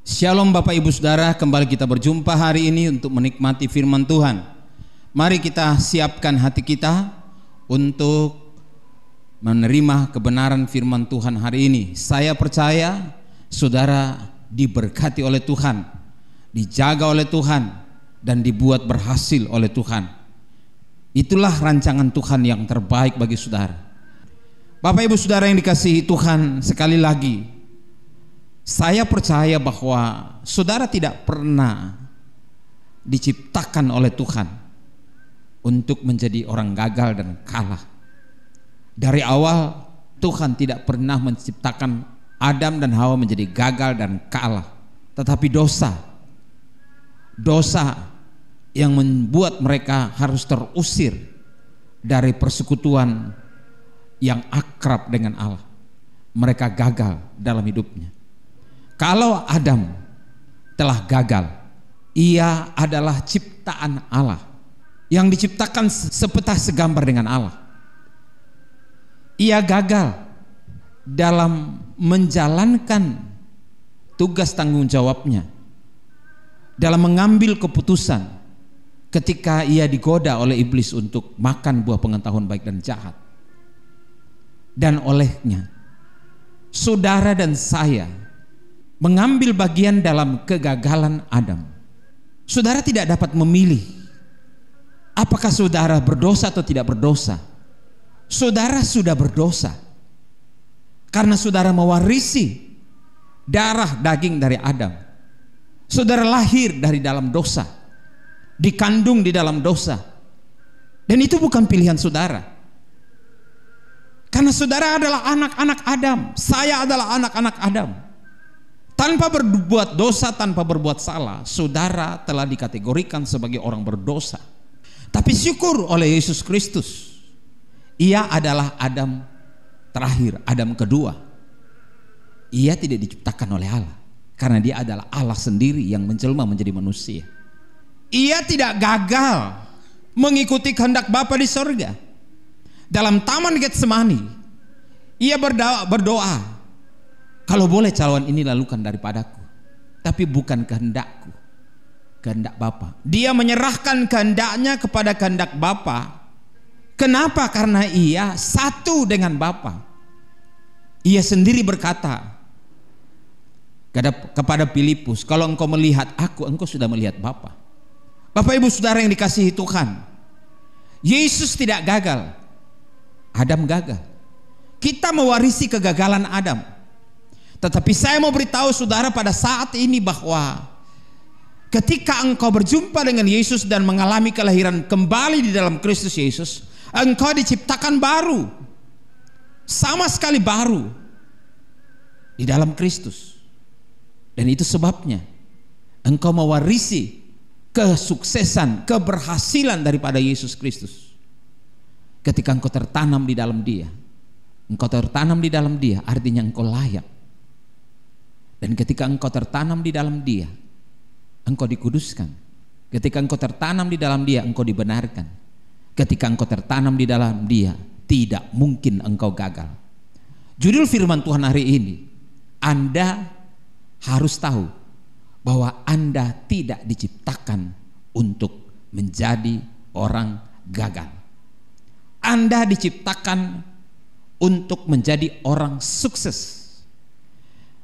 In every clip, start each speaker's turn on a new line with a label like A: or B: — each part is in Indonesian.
A: Shalom Bapak Ibu Saudara, kembali kita berjumpa hari ini untuk menikmati firman Tuhan. Mari kita siapkan hati kita untuk menerima kebenaran firman Tuhan hari ini. Saya percaya saudara diberkati oleh Tuhan, dijaga oleh Tuhan, dan dibuat berhasil oleh Tuhan. Itulah rancangan Tuhan yang terbaik bagi saudara. Bapak Ibu Saudara yang dikasihi Tuhan, sekali lagi saya percaya bahwa saudara tidak pernah diciptakan oleh Tuhan untuk menjadi orang gagal dan kalah. Dari awal Tuhan tidak pernah menciptakan Adam dan Hawa menjadi gagal dan kalah. Tetapi dosa yang membuat mereka harus terusir dari persekutuan yang akrab dengan Allah. Mereka gagal dalam hidupnya. Kalau Adam telah gagal, ia adalah ciptaan Allah yang diciptakan sepetah segambar dengan Allah. Ia gagal dalam menjalankan tugas tanggung jawabnya, dalam mengambil keputusan ketika ia digoda oleh iblis untuk makan buah pengetahuan baik dan jahat. Dan olehnya saudara dan saya mengambil bagian dalam kegagalan Adam. Saudara tidak dapat memilih apakah saudara berdosa atau tidak berdosa. Saudara sudah berdosa karena saudara mewarisi darah daging dari Adam. Saudara lahir dari dalam dosa, dikandung di dalam dosa, dan itu bukan pilihan saudara. Karena saudara adalah anak-anak Adam, saya adalah anak-anak Adam. Tanpa berbuat dosa, tanpa berbuat salah, saudara telah dikategorikan sebagai orang berdosa. Tapi syukur oleh Yesus Kristus, ia adalah Adam terakhir, Adam kedua. Ia tidak diciptakan oleh Allah, karena dia adalah Allah sendiri yang menjelma menjadi manusia. Ia tidak gagal mengikuti kehendak Bapa di sorga. Dalam taman Getsemani, ia berdoa, kalau boleh calon ini lalukan daripadaku, tapi bukan kehendakku, kehendak Bapa. Dia menyerahkan kehendaknya kepada kehendak Bapa. Kenapa? Karena ia satu dengan Bapa. Ia sendiri berkata kepada Filipus, kalau engkau melihat aku, engkau sudah melihat Bapa. Bapak Ibu Saudara yang dikasihi Tuhan, Yesus tidak gagal, Adam gagal. Kita mewarisi kegagalan Adam. Tetapi saya mau beritahu saudara pada saat ini bahwa ketika engkau berjumpa dengan Yesus dan mengalami kelahiran kembali di dalam Kristus Yesus, engkau diciptakan baru, sama sekali baru di dalam Kristus. Dan itu sebabnya engkau mewarisi kesuksesan, keberhasilan daripada Yesus Kristus. Ketika engkau tertanam di dalam Dia, engkau tertanam di dalam Dia, artinya engkau layak. Dan ketika engkau tertanam di dalam Dia, engkau dikuduskan. Ketika engkau tertanam di dalam Dia, engkau dibenarkan. Ketika engkau tertanam di dalam Dia, tidak mungkin engkau gagal. Judul firman Tuhan hari ini, Anda harus tahu bahwa Anda tidak diciptakan untuk menjadi orang gagal. Anda diciptakan untuk menjadi orang sukses.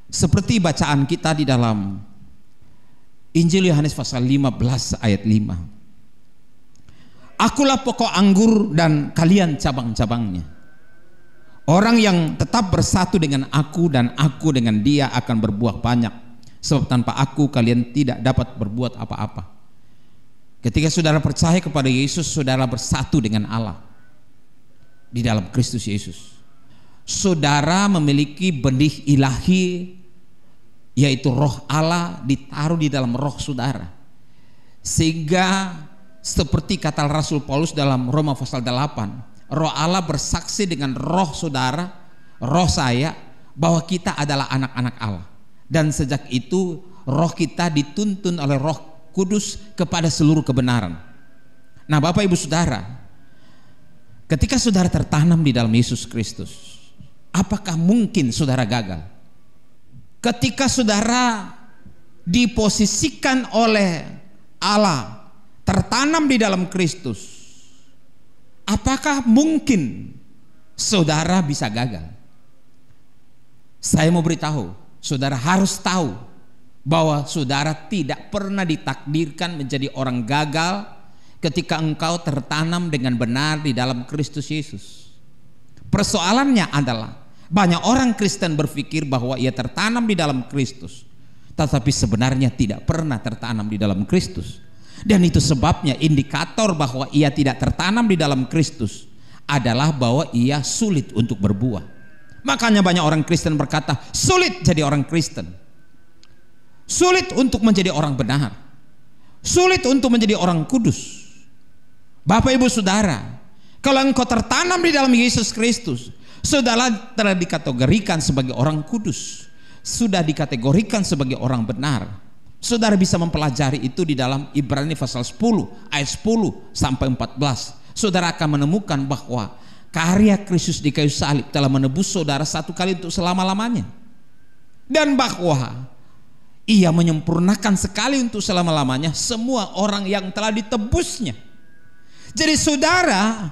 A: Seperti bacaan kita di dalam Injil Yohanes pasal 15 ayat 5. Akulah pokok anggur dan kalian cabang-cabangnya. Orang yang tetap bersatu dengan aku dan aku dengan dia akan berbuah banyak. Sebab tanpa aku kalian tidak dapat berbuat apa-apa. Ketika saudara percaya kepada Yesus, saudara bersatu dengan Allah di dalam Kristus Yesus. Saudara memiliki benih ilahi, yaitu roh Allah ditaruh di dalam roh saudara. Sehingga seperti kata Rasul Paulus dalam Roma pasal 8, roh Allah bersaksi dengan roh saudara, roh saya, bahwa kita adalah anak-anak Allah. Dan sejak itu roh kita dituntun oleh Roh Kudus kepada seluruh kebenaran. Nah Bapak Ibu Saudara, ketika saudara tertanam di dalam Yesus Kristus, apakah mungkin saudara gagal? Ketika saudara diposisikan oleh Allah, tertanam di dalam Kristus, apakah mungkin saudara bisa gagal? Saya mau beritahu, saudara harus tahu bahwa saudara tidak pernah ditakdirkan menjadi orang gagal ketika engkau tertanam dengan benar di dalam Kristus Yesus. Persoalannya adalah banyak orang Kristen berpikir bahwa ia tertanam di dalam Kristus, tetapi sebenarnya tidak pernah tertanam di dalam Kristus. Dan itu sebabnya indikator bahwa ia tidak tertanam di dalam Kristus adalah bahwa ia sulit untuk berbuah. Makanya banyak orang Kristen berkata, sulit jadi orang Kristen, sulit untuk menjadi orang benar, sulit untuk menjadi orang kudus. Bapak ibu saudara, kalau engkau tertanam di dalam Yesus Kristus, saudara telah dikategorikan sebagai orang kudus, sudah dikategorikan sebagai orang benar. Saudara bisa mempelajari itu di dalam Ibrani pasal 10 ayat 10 sampai 14. Saudara akan menemukan bahwa karya Kristus di kayu salib telah menebus saudara satu kali untuk selama-lamanya, dan bahwa ia menyempurnakan sekali untuk selama-lamanya semua orang yang telah ditebusnya. Jadi saudara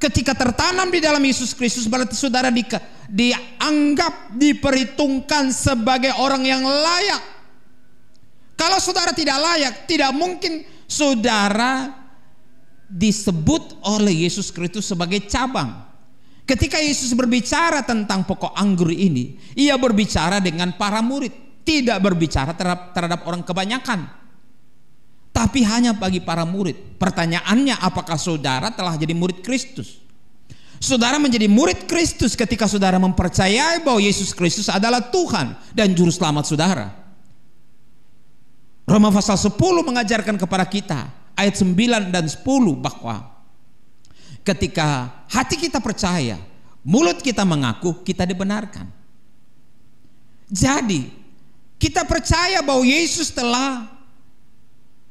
A: ketika tertanam di dalam Yesus Kristus, berarti saudara dianggap, diperhitungkan sebagai orang yang layak. Kalau saudara tidak layak, tidak mungkin saudara disebut oleh Yesus Kristus sebagai cabang. Ketika Yesus berbicara tentang pokok anggur ini, ia berbicara dengan para murid, tidak berbicara terhadap orang kebanyakan, tapi hanya bagi para murid. Pertanyaannya, apakah saudara telah jadi murid Kristus? Saudara menjadi murid Kristus ketika saudara mempercayai bahwa Yesus Kristus adalah Tuhan dan Juru Selamat saudara. Roma pasal 10 mengajarkan kepada kita, ayat 9 dan 10, bahwa ketika hati kita percaya, mulut kita mengaku, kita dibenarkan. Jadi kita percaya bahwa Yesus telah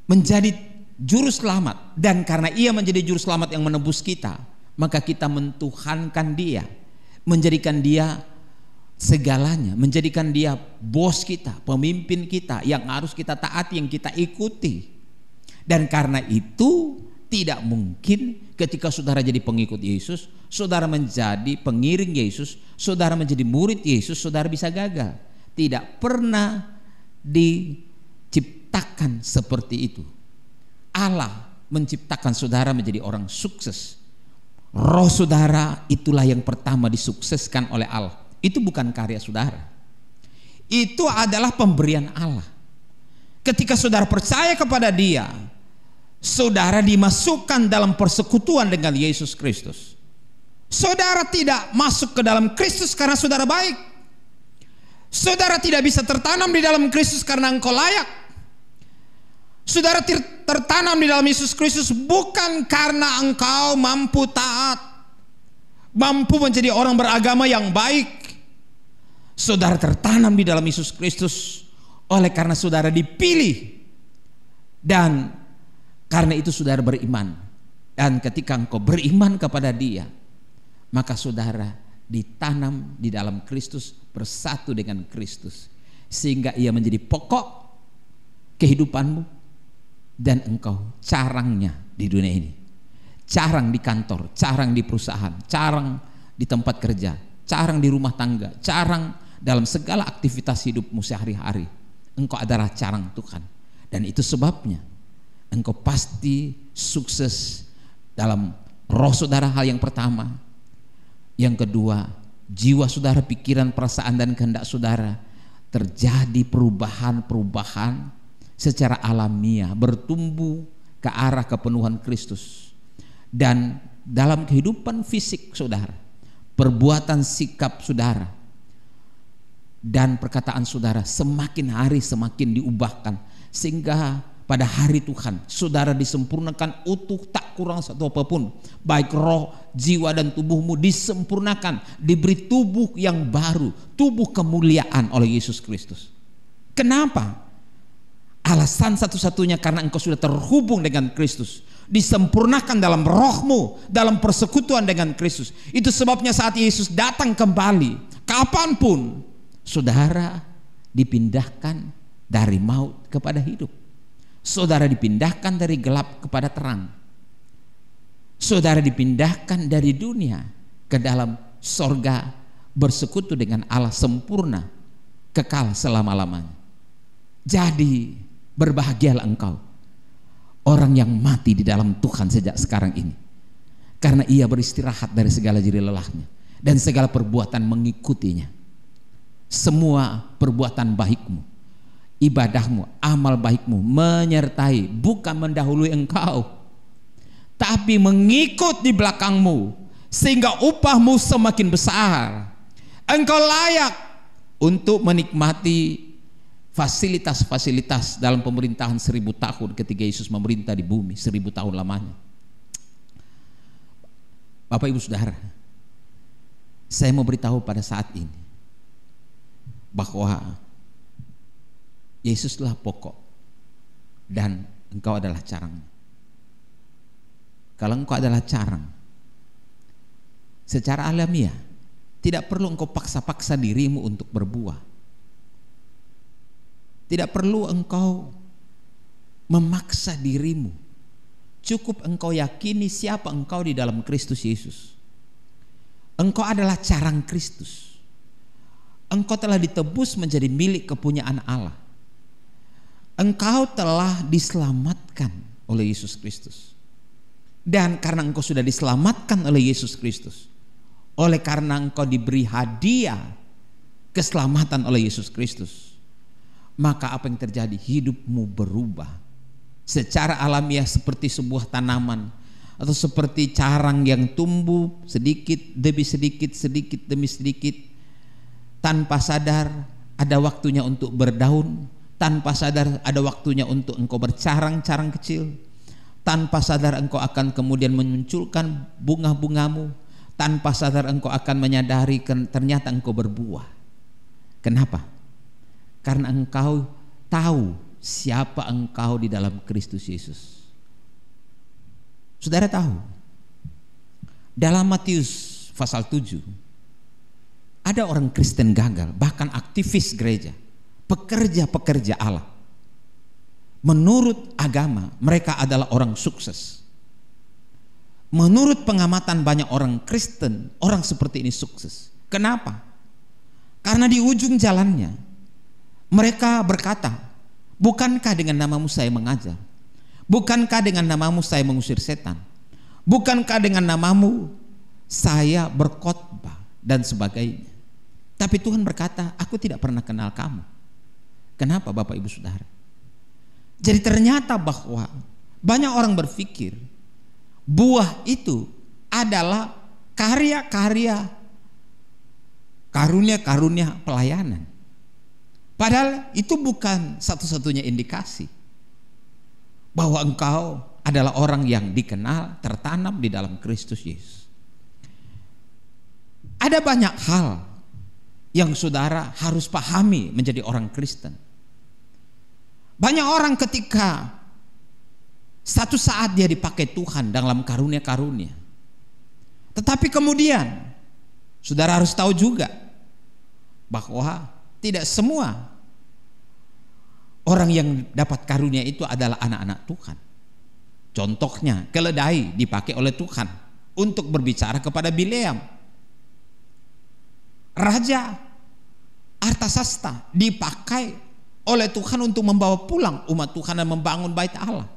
A: menjadi juru selamat, dan karena ia menjadi juru selamat yang menebus kita, maka kita mentuhankan dia, menjadikan dia segalanya, menjadikan dia bos kita, pemimpin kita yang harus kita taati, yang kita ikuti. Dan karena itu tidak mungkin ketika saudara jadi pengikut Yesus, saudara menjadi pengiring Yesus, saudara menjadi murid Yesus, saudara bisa gagal. Tidak pernah diciptakan seperti itu. Allah menciptakan saudara menjadi orang sukses. Roh saudara itulah yang pertama disukseskan oleh Allah. Itu bukan karya saudara, itu adalah pemberian Allah. Ketika saudara percaya kepada dia, saudara dimasukkan dalam persekutuan dengan Yesus Kristus. Saudara tidak masuk ke dalam Kristus karena saudara baik. Saudara tidak bisa tertanam di dalam Kristus karena engkau layak. Saudara tertanam di dalam Yesus Kristus bukan karena engkau mampu taat, mampu menjadi orang beragama yang baik. Saudara tertanam di dalam Yesus Kristus oleh karena saudara dipilih, dan karena itu saudara beriman. Dan ketika engkau beriman kepada dia, maka saudara ditanam di dalam Kristus, bersatu dengan Kristus, sehingga ia menjadi pokok kehidupanmu. Dan engkau carangnya di dunia ini, carang di kantor, carang di perusahaan, carang di tempat kerja, carang di rumah tangga, carang dalam segala aktivitas hidupmu sehari-hari. Engkau adalah carang Tuhan, dan itu sebabnya engkau pasti sukses dalam roh saudara. Hal yang pertama. Yang kedua, jiwa saudara, pikiran, perasaan, dan kehendak saudara terjadi perubahan-perubahan secara alamiah, bertumbuh ke arah kepenuhan Kristus. Dan dalam kehidupan fisik saudara, perbuatan sikap saudara dan perkataan saudara semakin hari semakin diubahkan, sehingga pada hari Tuhan saudara disempurnakan utuh, tak kurang satu apapun. Baik roh, jiwa, dan tubuhmu disempurnakan, diberi tubuh yang baru, tubuh kemuliaan oleh Yesus Kristus. Kenapa? Alasan satu-satunya karena engkau sudah terhubung dengan Kristus, disempurnakan dalam rohmu, dalam persekutuan dengan Kristus. Itu sebabnya saat Yesus datang kembali, kapanpun saudara dipindahkan dari maut kepada hidup. Saudara dipindahkan dari gelap kepada terang. Saudara dipindahkan dari dunia ke dalam sorga, bersekutu dengan Allah sempurna, kekal selama-lamanya. Jadi berbahagialah engkau, orang yang mati di dalam Tuhan sejak sekarang ini, karena ia beristirahat dari segala jerih lelahnya dan segala perbuatan mengikutinya. Semua perbuatan baikmu, ibadahmu, amal baikmu menyertai, bukan mendahului engkau, tapi mengikut di belakangmu, sehingga upahmu semakin besar. Engkau layak untuk menikmati fasilitas-fasilitas dalam pemerintahan 1000 tahun ketika Yesus memerintah di bumi 1000 tahun lamanya. Bapak Ibu Saudara, saya mau beritahu pada saat ini bahwa Yesuslah pokok dan engkau adalah carangnya. Kalau engkau adalah carang, secara alamiah tidak perlu engkau paksa-paksa dirimu untuk berbuah. Tidak perlu engkau memaksa dirimu. Cukup engkau yakini siapa engkau di dalam Kristus Yesus. Engkau adalah carang Kristus. Engkau telah ditebus menjadi milik kepunyaan Allah. Engkau telah diselamatkan oleh Yesus Kristus. Dan karena engkau sudah diselamatkan oleh Yesus Kristus, oleh karena engkau diberi hadiah keselamatan oleh Yesus Kristus, maka apa yang terjadi? Hidupmu berubah secara alamiah seperti sebuah tanaman atau seperti carang yang tumbuh sedikit demi sedikit, sedikit demi sedikit, tanpa sadar ada waktunya untuk berdaun, tanpa sadar ada waktunya untuk engkau bercarang-carang kecil, tanpa sadar engkau akan kemudian memunculkan bunga-bungamu, tanpa sadar engkau akan menyadari ternyata engkau berbuah. Kenapa? Karena engkau tahu siapa engkau di dalam Kristus Yesus. Saudara tahu, dalam Matius pasal 7 ada orang Kristen gagal, bahkan aktivis gereja, pekerja-pekerja Allah. Menurut agama mereka adalah orang sukses. Menurut pengamatan banyak orang Kristen, orang seperti ini sukses. Kenapa? Karena di ujung jalannya mereka berkata, bukankah dengan namamu saya mengajar? Bukankah dengan namamu saya mengusir setan? Bukankah dengan namamu saya berkhotbah dan sebagainya? Tapi Tuhan berkata, aku tidak pernah kenal kamu. Kenapa Bapak Ibu Saudara? Jadi ternyata bahwa banyak orang berpikir buah itu adalah karya-karya, karunia-karunia pelayanan. Padahal itu bukan satu-satunya indikasi bahwa engkau adalah orang yang dikenal, tertanam di dalam Kristus Yesus. Ada banyak hal yang saudara harus pahami menjadi orang Kristen. Banyak orang ketika satu saat dia dipakai Tuhan dalam karunia-karunia, tetapi kemudian saudara harus tahu juga bahwa tidak semua orang yang dapat karunia itu adalah anak-anak Tuhan. Contohnya, keledai dipakai oleh Tuhan untuk berbicara kepada Bileam. Raja Artasasta dipakai oleh Tuhan untuk membawa pulang umat Tuhan dan membangun bait Allah.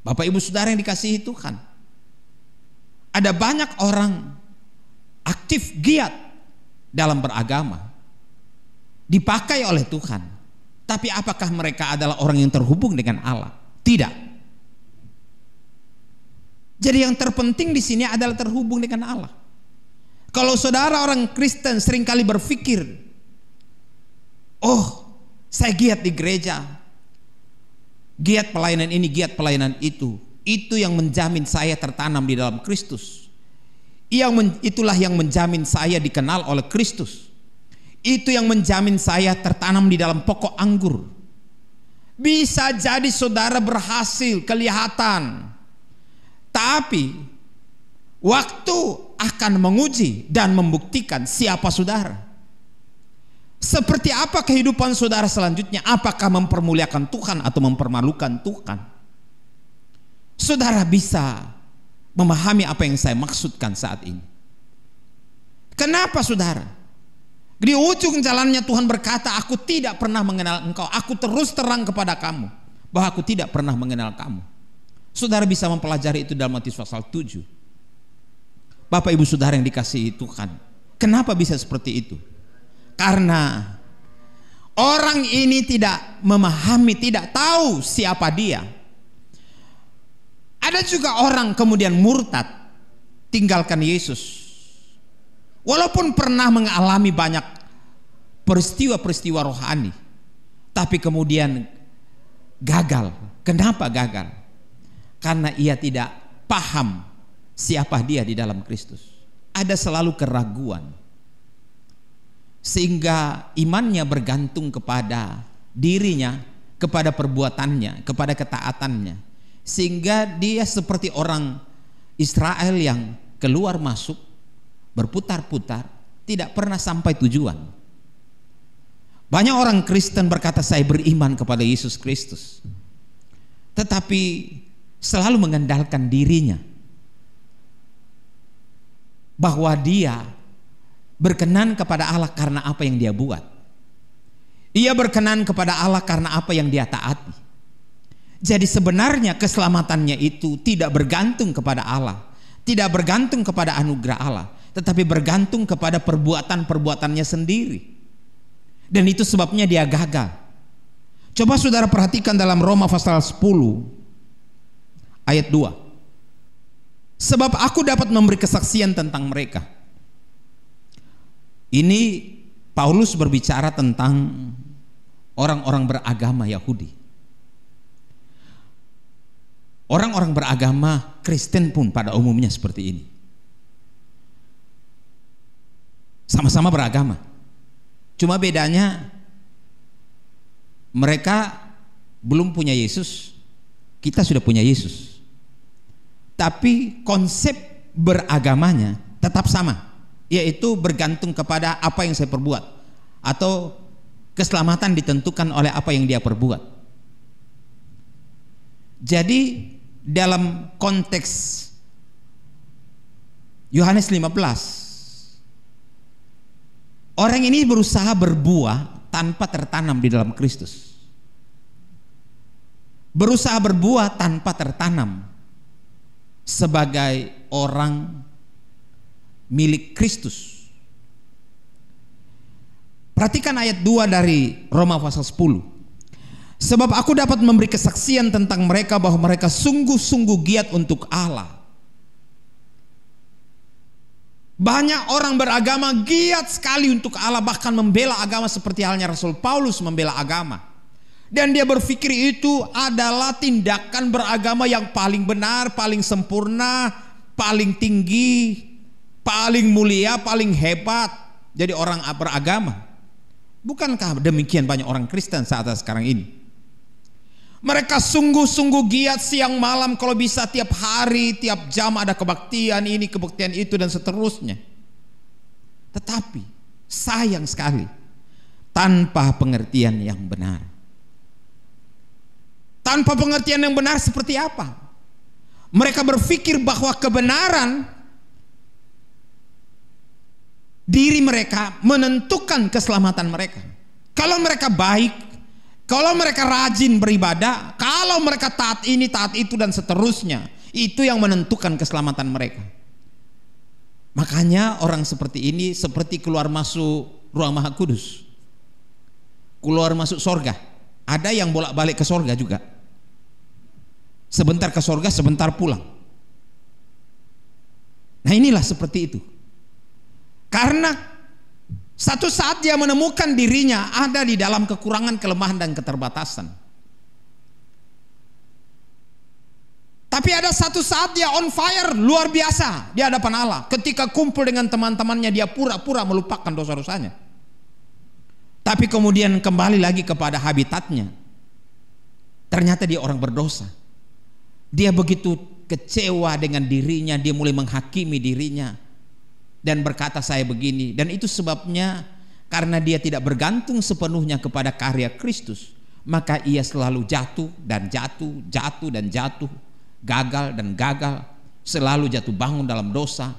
A: Bapak Ibu Saudara yang dikasihi Tuhan, ada banyak orang aktif giat dalam beragama, dipakai oleh Tuhan, tapi apakah mereka adalah orang yang terhubung dengan Allah? Tidak. Jadi yang terpenting di sini adalah terhubung dengan Allah. Kalau saudara orang Kristen seringkali berpikir, oh saya giat di gereja, giat pelayanan ini, giat pelayanan itu yang menjamin saya tertanam di dalam Kristus. Itulah yang menjamin saya dikenal oleh Kristus. Itu yang menjamin saya tertanam di dalam pokok anggur. Bisa jadi saudara berhasil kelihatan, tapi waktu akan menguji dan membuktikan siapa saudara. Seperti apa kehidupan saudara selanjutnya? Apakah mempermuliakan Tuhan atau mempermalukan Tuhan? Saudara bisa memahami apa yang saya maksudkan saat ini. Kenapa saudara? Di ujung jalannya Tuhan berkata, aku tidak pernah mengenal engkau. Aku terus terang kepada kamu bahwa aku tidak pernah mengenal kamu. Saudara bisa mempelajari itu dalam Matius pasal 7. Bapak ibu saudara yang dikasihi Tuhan, kenapa bisa seperti itu? Karena orang ini tidak memahami, tidak tahu siapa dia. Ada juga orang kemudian murtad, tinggalkan Yesus. Walaupun pernah mengalami banyak peristiwa-peristiwa rohani, tapi kemudian gagal. Kenapa gagal? Karena ia tidak paham siapa dia di dalam Kristus. Ada selalu keraguan, sehingga imannya bergantung kepada dirinya, kepada perbuatannya, kepada ketaatannya, sehingga dia seperti orang Israel yang keluar masuk, berputar-putar, tidak pernah sampai tujuan. Banyak orang Kristen berkata saya beriman kepada Yesus Kristus, tetapi selalu mengandalkan dirinya, bahwa dia berkenan kepada Allah karena apa yang dia buat. Ia berkenan kepada Allah karena apa yang dia taati. Jadi sebenarnya keselamatannya itu tidak bergantung kepada Allah, tidak bergantung kepada anugerah Allah, tetapi bergantung kepada perbuatan-perbuatannya sendiri. Dan itu sebabnya dia gagal. Coba saudara perhatikan dalam Roma pasal 10 ayat 2. Sebab aku dapat memberi kesaksian tentang mereka. Ini Paulus berbicara tentang orang-orang beragama Yahudi. Orang-orang beragama Kristen pun pada umumnya seperti ini. Sama-sama beragama. Cuma bedanya mereka belum punya Yesus, kita sudah punya Yesus. Tapi konsep beragamanya tetap sama, yaitu bergantung kepada apa yang saya perbuat, atau keselamatan ditentukan oleh apa yang dia perbuat. Jadi dalam konteks Yohanes 15, orang ini berusaha berbuah tanpa tertanam di dalam Kristus. Berusaha berbuah tanpa tertanam sebagai orang milik Kristus. Perhatikan ayat 2 dari Roma pasal 10. Sebab aku dapat memberi kesaksian tentang mereka bahwa mereka sungguh-sungguh giat untuk Allah. Banyak orang beragama giat sekali untuk Allah, bahkan membela agama seperti halnya Rasul Paulus membela agama. Dan dia berpikir itu adalah tindakan beragama yang paling benar, paling sempurna, paling tinggi, paling mulia, paling hebat. Jadi orang beragama. Bukankah demikian banyak orang Kristen saat sekarang ini? Mereka sungguh-sungguh giat siang malam, kalau bisa tiap hari, tiap jam ada kebaktian ini, kebaktian itu dan seterusnya. Tetapi sayang sekali, tanpa pengertian yang benar. Tanpa pengertian yang benar seperti apa? Mereka berpikir bahwa kebenaran diri mereka menentukan keselamatan mereka. Kalau mereka baik, kalau mereka rajin beribadah, kalau mereka taat ini, taat itu dan seterusnya, itu yang menentukan keselamatan mereka. Makanya orang seperti ini seperti keluar masuk ruang Maha Kudus, keluar masuk sorga. Ada yang bolak-balik ke sorga juga, sebentar ke sorga, sebentar pulang. Nah inilah seperti itu. Karena satu saat dia menemukan dirinya ada di dalam kekurangan, kelemahan dan keterbatasan. Tapi ada satu saat dia on fire luar biasa di hadapan Allah. Ketika kumpul dengan teman-temannya, dia pura-pura melupakan dosa-dosanya. Tapi kemudian kembali lagi kepada habitatnya. Ternyata dia orang berdosa. Dia begitu kecewa dengan dirinya, dia mulai menghakimi dirinya dan berkata saya begini. Dan itu sebabnya karena dia tidak bergantung sepenuhnya kepada karya Kristus, maka ia selalu jatuh dan jatuh, jatuh dan jatuh, gagal dan gagal, selalu jatuh bangun dalam dosa,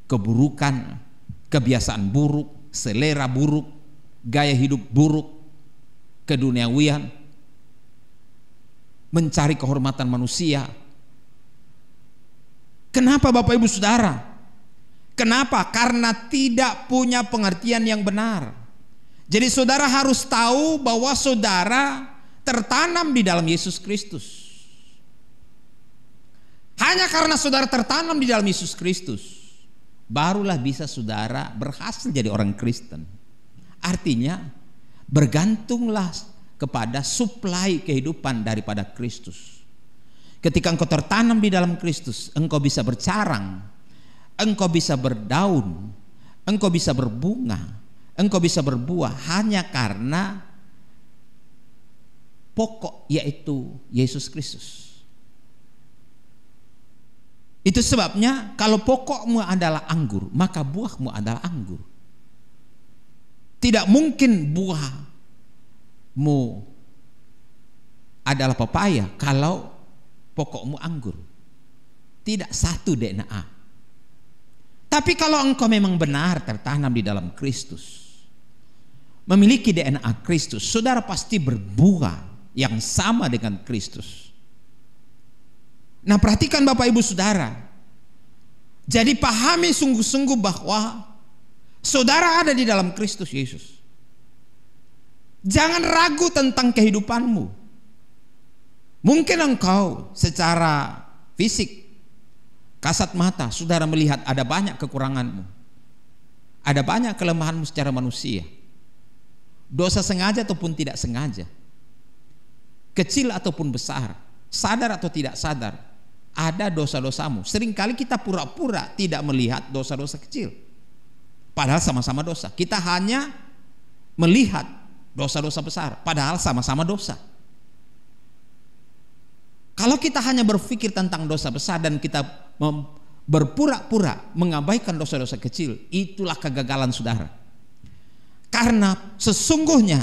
A: keburukan, kebiasaan buruk, selera buruk, gaya hidup buruk, keduniawian, mencari kehormatan manusia. Kenapa Bapak Ibu Saudara? Kenapa? Karena tidak punya pengertian yang benar. Jadi saudara harus tahu bahwa saudara tertanam di dalam Yesus Kristus. Hanya karena saudara tertanam di dalam Yesus Kristus, barulah bisa saudara berhasil jadi orang Kristen. Artinya bergantunglah kepada suplai kehidupan daripada Kristus. Ketika engkau tertanam di dalam Kristus, engkau bisa bercarang, engkau bisa berdaun, engkau bisa berbunga, engkau bisa berbuah hanya karena pokok, yaitu Yesus Kristus. Itu sebabnya kalau pokokmu adalah anggur, maka buahmu adalah anggur. Tidak mungkin buahmu adalah pepaya kalau pokokmu anggur. Tidak satu DNA. Tapi kalau engkau memang benar tertanam di dalam Kristus, memiliki DNA Kristus, saudara pasti berbuah yang sama dengan Kristus. Nah, perhatikan Bapak Ibu Saudara. Jadi pahami sungguh-sungguh bahwa saudara ada di dalam Kristus Yesus. Jangan ragu tentang kehidupanmu. Mungkin engkau secara fisik, kasat mata, saudara melihat ada banyak kekuranganmu, ada banyak kelemahanmu secara manusia, dosa sengaja ataupun tidak sengaja, kecil ataupun besar, sadar atau tidak sadar, ada dosa-dosamu. Seringkali kita pura-pura tidak melihat dosa-dosa kecil, padahal sama-sama dosa. Kita hanya melihat dosa-dosa besar, padahal sama-sama dosa. Kalau kita hanya berpikir tentang dosa besar dan kita berpura-pura mengabaikan dosa-dosa kecil, itulah kegagalan saudara. Karena sesungguhnya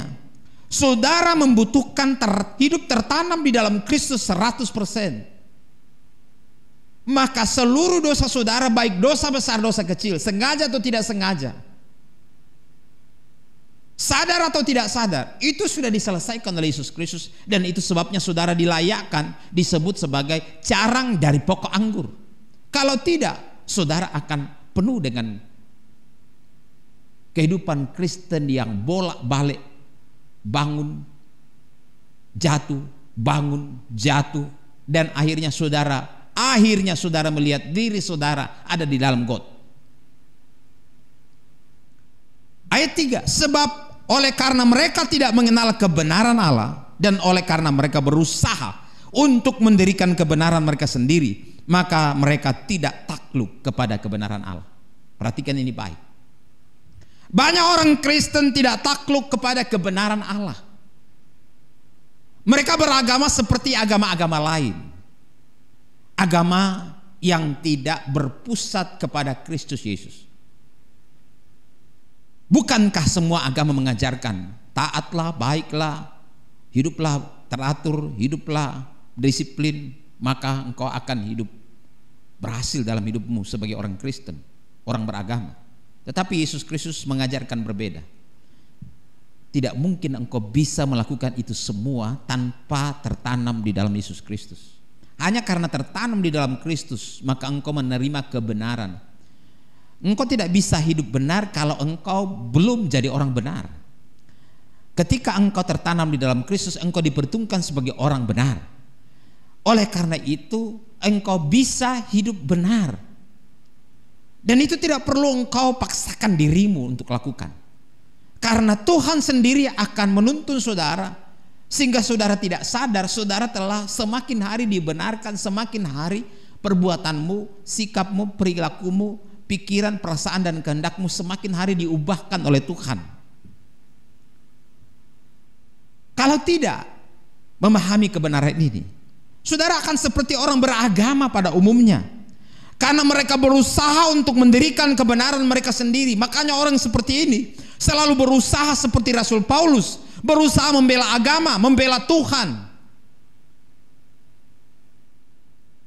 A: saudara membutuhkan hidup tertanam di dalam Kristus 100%. Maka seluruh dosa saudara, baik dosa besar, dosa kecil, sengaja atau tidak sengaja, sadar atau tidak sadar, itu sudah diselesaikan oleh Yesus Kristus. Dan itu sebabnya saudara dilayakkan disebut sebagai carang dari pokok anggur. Kalau tidak, saudara akan penuh dengan kehidupan Kristen yang bolak-balik, bangun, jatuh, bangun, jatuh, dan akhirnya saudara melihat diri saudara ada di dalam got. Ayat 3, sebab oleh karena mereka tidak mengenal kebenaran Allah, dan oleh karena mereka berusaha untuk mendirikan kebenaran mereka sendiri, maka mereka tidak takluk kepada kebenaran Allah. Perhatikan ini baik. Banyak orang Kristen tidak takluk kepada kebenaran Allah. Mereka beragama seperti agama-agama lain, agama yang tidak berpusat kepada Kristus Yesus. Bukankah semua agama mengajarkan taatlah, baiklah, hiduplah teratur, hiduplah disiplin, maka engkau akan hidup berhasil dalam hidupmu sebagai orang Kristen, orang beragama. Tetapi Yesus Kristus mengajarkan berbeda. Tidak mungkin engkau bisa melakukan itu semua tanpa tertanam di dalam Yesus Kristus. Hanya karena tertanam di dalam Kristus, maka engkau menerima kebenaran. Engkau tidak bisa hidup benar kalau engkau belum jadi orang benar. Ketika engkau tertanam di dalam Kristus, engkau diperhitungkan sebagai orang benar. Oleh karena itu, engkau bisa hidup benar. Dan itu tidak perlu engkau paksakan dirimu untuk lakukan. Karena Tuhan sendiri akan menuntun saudara, sehingga saudara tidak sadar, saudara telah semakin hari dibenarkan, semakin hari perbuatanmu, sikapmu, perilakumu, pikiran, perasaan, dan kehendakmu semakin hari diubahkan oleh Tuhan. Kalau tidak memahami kebenaran ini, saudara akan seperti orang beragama pada umumnya. Karena mereka berusaha untuk mendirikan kebenaran mereka sendiri. Makanya orang seperti ini selalu berusaha seperti Rasul Paulus, berusaha membela agama, membela Tuhan,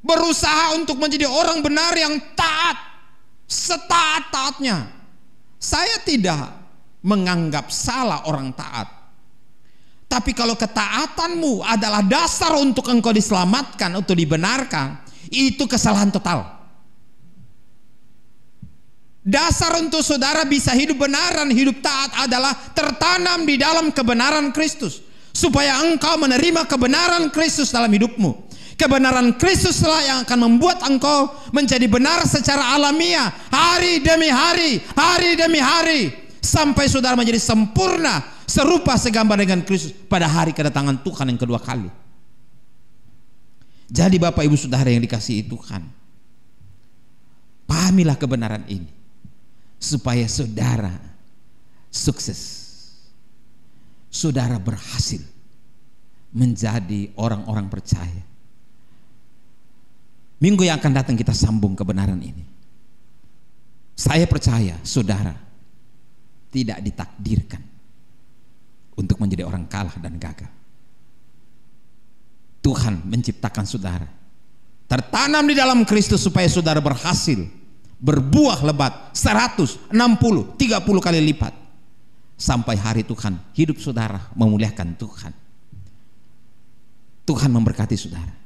A: berusaha untuk menjadi orang benar yang taat, setaat-taatnya. Saya tidak menganggap salah orang taat, tapi kalau ketaatanmu adalah dasar untuk engkau diselamatkan, untuk dibenarkan, itu kesalahan total. Dasar untuk saudara bisa hidup benaran, hidup taat adalah tertanam di dalam kebenaran Kristus, supaya engkau menerima kebenaran Kristus dalam hidupmu. Kebenaran Kristuslah yang akan membuat engkau menjadi benar secara alamiah, hari demi hari, hari demi hari, sampai saudara menjadi sempurna, serupa segambar dengan Kristus pada hari kedatangan Tuhan yang kedua kali. Jadi Bapak Ibu Saudara yang dikasihi Tuhan, pahamilah kebenaran ini supaya saudara sukses, saudara berhasil menjadi orang-orang percaya. Minggu yang akan datang kita sambung kebenaran ini. Saya percaya saudara tidak ditakdirkan untuk menjadi orang kalah dan gagal. Tuhan menciptakan saudara tertanam di dalam Kristus supaya saudara berhasil berbuah lebat 100, 60, 30 kali lipat, sampai hari Tuhan hidup saudara memuliakan Tuhan. Tuhan memberkati saudara.